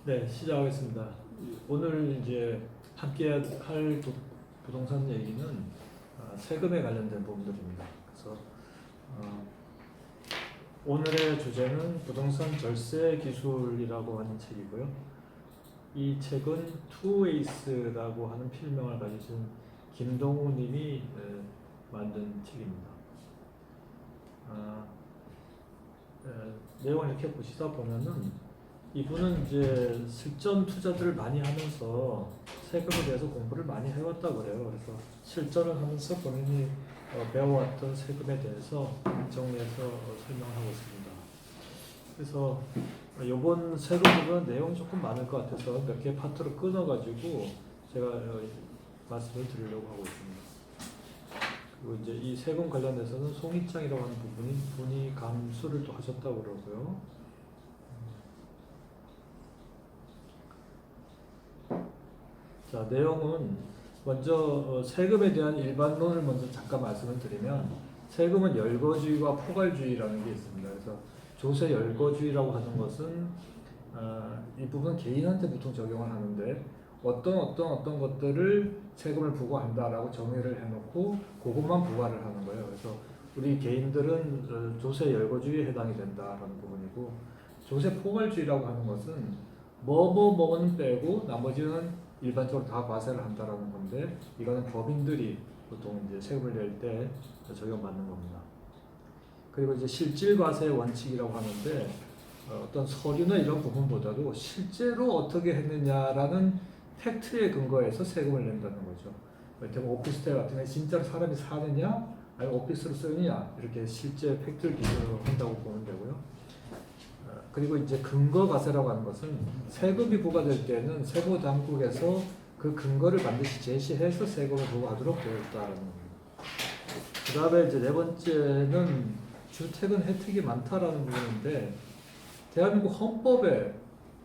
네, 시작하겠습니다. 오늘 이제 함께 할 부동산 얘기는 세금에 관련된 부분들입니다. 그래서 어, 오늘의 주제는 부동산 절세 기술이라고 하는 책이고요. 이 책은 투웨이스라고 하는 필명을 가지신 김동우 님이 만든 책입니다. 내용을 이렇게 보시다 보면은 이분은 이제 실전 투자들을 많이 하면서 세금에 대해서 공부를 많이 해왔다 그래요. 그래서 실전을 하면서 본인이 배워왔던 세금에 대해서 정리해서 설명하고 있습니다. 그래서 이번 세금 부분은 내용이 조금 많을 것 같아서 몇 개 파트로 끊어가지고 제가 말씀을 드리려고 하고 있습니다. 그리고 이제 이 세금 관련해서는 송이장이라고 하는 분이 감수를 또 하셨다고 그러고요. 자, 내용은 먼저 세금에 대한 일반론을 먼저 잠깐 말씀을 드리면 세금은 열거주의와 포괄주의라는 게 있습니다. 그래서 조세 열거주의라고 하는 것은 이 부분 개인한테 보통 적용을 하는데 어떤 것들을 세금을 부과한다라고 정의를 해놓고 그것만 부과를 하는 거예요. 그래서 우리 개인들은 조세 열거주의에 해당이 된다라는 부분이고 조세 포괄주의라고 하는 것은 뭐는 빼고 나머지는 일반적으로 다 과세를 한다라는 건데 이거는 법인들이 보통 이제 세금을 낼 때 적용받는 겁니다. 그리고 이제 실질과세 원칙이라고 하는데 어떤 서류나 이런 부분보다도 실제로 어떻게 했느냐라는 팩트에 근거해서 세금을 낸다는 거죠. 예를 오피스텔 같은 경우에 진짜로 사람이 사느냐 아니면 오피스로 쓰느냐 이렇게 실제 팩트를 기준으로 한다고 보면 되고요. 그리고 이제 근거과세라고 하는 것은 세금이 부과될 때는 세부 당국에서 그 근거를 반드시 제시해서 세금을 부과하도록 되어 있다는 겁니다. 그 다음에 이제 네 번째는 주택은 혜택이 많다라는 부분인데 대한민국 헌법에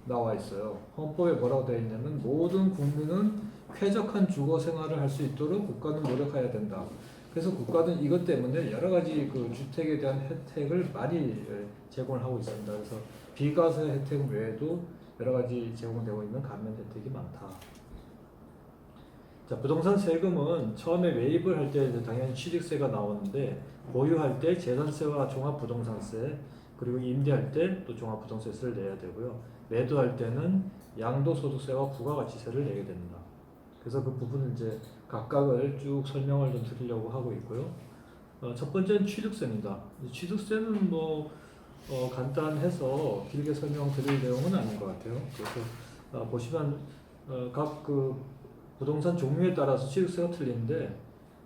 나와 있어요. 헌법에 뭐라고 되어 있냐면 모든 국민은 쾌적한 주거 생활을 할 수 있도록 국가는 노력해야 된다. 그래서 국가는 이것 때문에 여러 가지 그 주택에 대한 혜택을 많이 제공을 하고 있습니다. 그래서 비과세 혜택 외에도 여러 가지 제공되고 있는 감면 혜택이 많다. 자, 부동산 세금은 처음에 매입을 할 때 당연히 취득세가 나오는데 보유할 때 재산세와 종합부동산세 그리고 임대할 때 또 종합부동산세를 내야 되고요. 매도할 때는 양도소득세와 부가가치세를 내게 됩니다. 그래서 그 부분을 이제 각각을 쭉 설명을 좀 드리려고 하고 있고요. 첫 번째는 취득세입니다. 취득세는 간단해서 길게 설명드릴 내용은 아닌 것 같아요. 그래서 보시면 각 그 부동산 종류에 따라서 취득세가 틀린데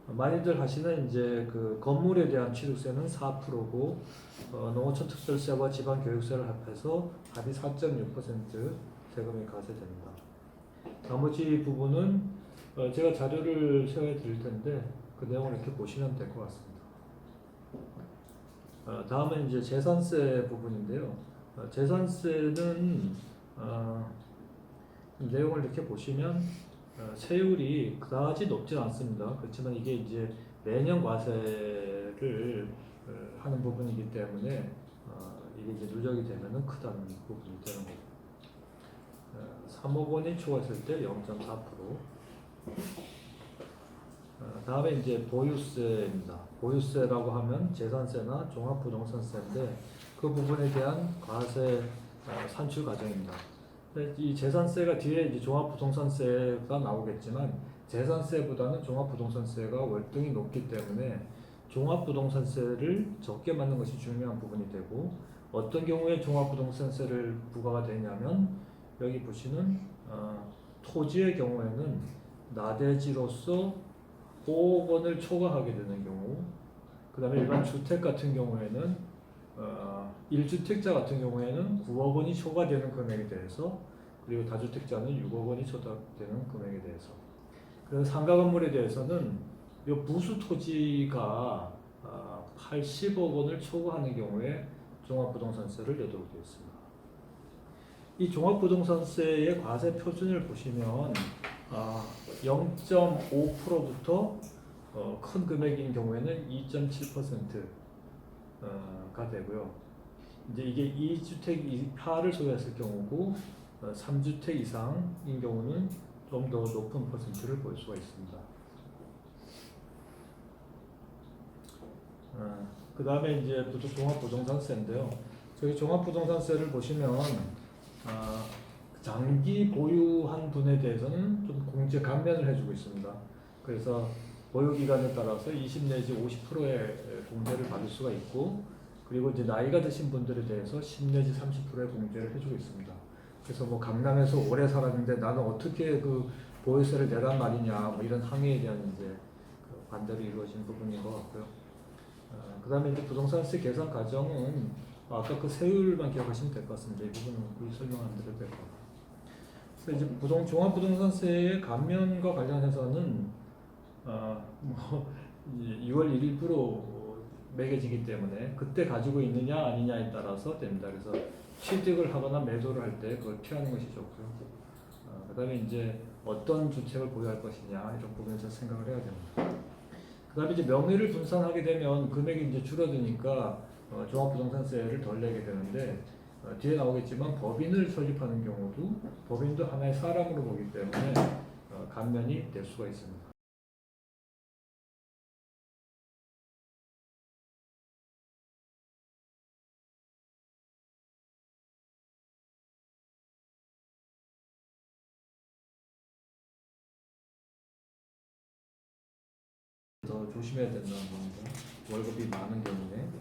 많이들 하시는 이제 그 건물에 대한 취득세는 4%고 농어촌 특별세와 지방교육세를 합해서 합이 4.6% 세금이 과세됩니다. 나머지 부분은 제가 자료를 쉐어해 드릴 텐데 그 내용을 이렇게 보시면 될 것 같습니다. 다음은 이제 재산세 부분인데요. 재산세는 내용을 이렇게 보시면 세율이 그다지 높지 않습니다. 그렇지만 이게 이제 매년 과세를 하는 부분이기 때문에 이게 이제 누적이 되면은 크다는 부분이 되는 거고. 3억 원이 초과했을 때 0.4%. 다음에 이제 보유세입니다. 보유세라고 하면 재산세나 종합부동산세인데 그 부분에 대한 과세 산출 과정입니다. 이 재산세가 뒤에 이제 종합부동산세가 나오겠지만 재산세보다는 종합부동산세가 월등히 높기 때문에 종합부동산세를 적게 맞는 것이 중요한 부분이 되고 어떤 경우에 종합부동산세를 부과가 되냐면 여기 보시는 토지의 경우에는 나대지로서 5억 원을 초과하게 되는 경우 그 다음에 일반 주택 같은 경우에는 1주택자 같은 경우에는 9억 원이 초과되는 금액에 대해서 그리고 다주택자는 6억 원이 초과되는 금액에 대해서 그래서 상가 건물에 대해서는 이 부수 토지가 80억 원을 초과하는 경우에 종합부동산세를 내도록 되어 있습니다. 이 종합부동산세의 과세 표준을 보시면 0.5%부터 큰 금액인 경우에는 2.7%가 되고요. 이제 이게 2주택 이하를 소유했을 경우고 3주택 이상인 경우는 좀 더 높은 퍼센트를 볼 수가 있습니다. 그 다음에 이제 종합부동산세인데요. 저희 종합부동산세를 보시면 장기 보유한 분에 대해서는 좀 공제 감면을 해주고 있습니다. 그래서 보유기간에 따라서 20 내지 50%의 공제를 받을 수가 있고, 그리고 이제 나이가 드신 분들에 대해서 10 내지 30%의 공제를 해주고 있습니다. 그래서 뭐 강남에서 오래 살았는데 나는 어떻게 그 보유세를 내란 말이냐, 뭐 이런 항의에 대한 이제 그 반대로 이루어진 부분인 것 같고요. 그 다음에 이제 부동산세 계산 과정은 아까 그 세율만 기억하시면 될 것 같습니다. 이 부분은 굳이 설명 안 드려도 될 것 같아요. 그래서 이제 종합부동산세의 감면과 관련해서는 뭐 6월 1일부로 매겨지기 때문에 그때 가지고 있느냐 아니냐에 따라서 됩니다. 그래서 취득을 하거나 매도를 할 때 그걸 피하는 것이 좋고요. 그다음에 이제 어떤 주택을 보유할 것이냐 이런 부분에서 생각을 해야 됩니다. 그다음에 이제 명의를 분산하게 되면 금액이 이제 줄어드니까 종합부동산세를 덜 내게 되는데 뒤에 나오겠지만 법인을 설립하는 경우도 법인도 하나의 사람으로 보기 때문에 감면이 될 수가 있습니다. 더 조심해야 된다는 겁니다. 월급이 많은 경우에.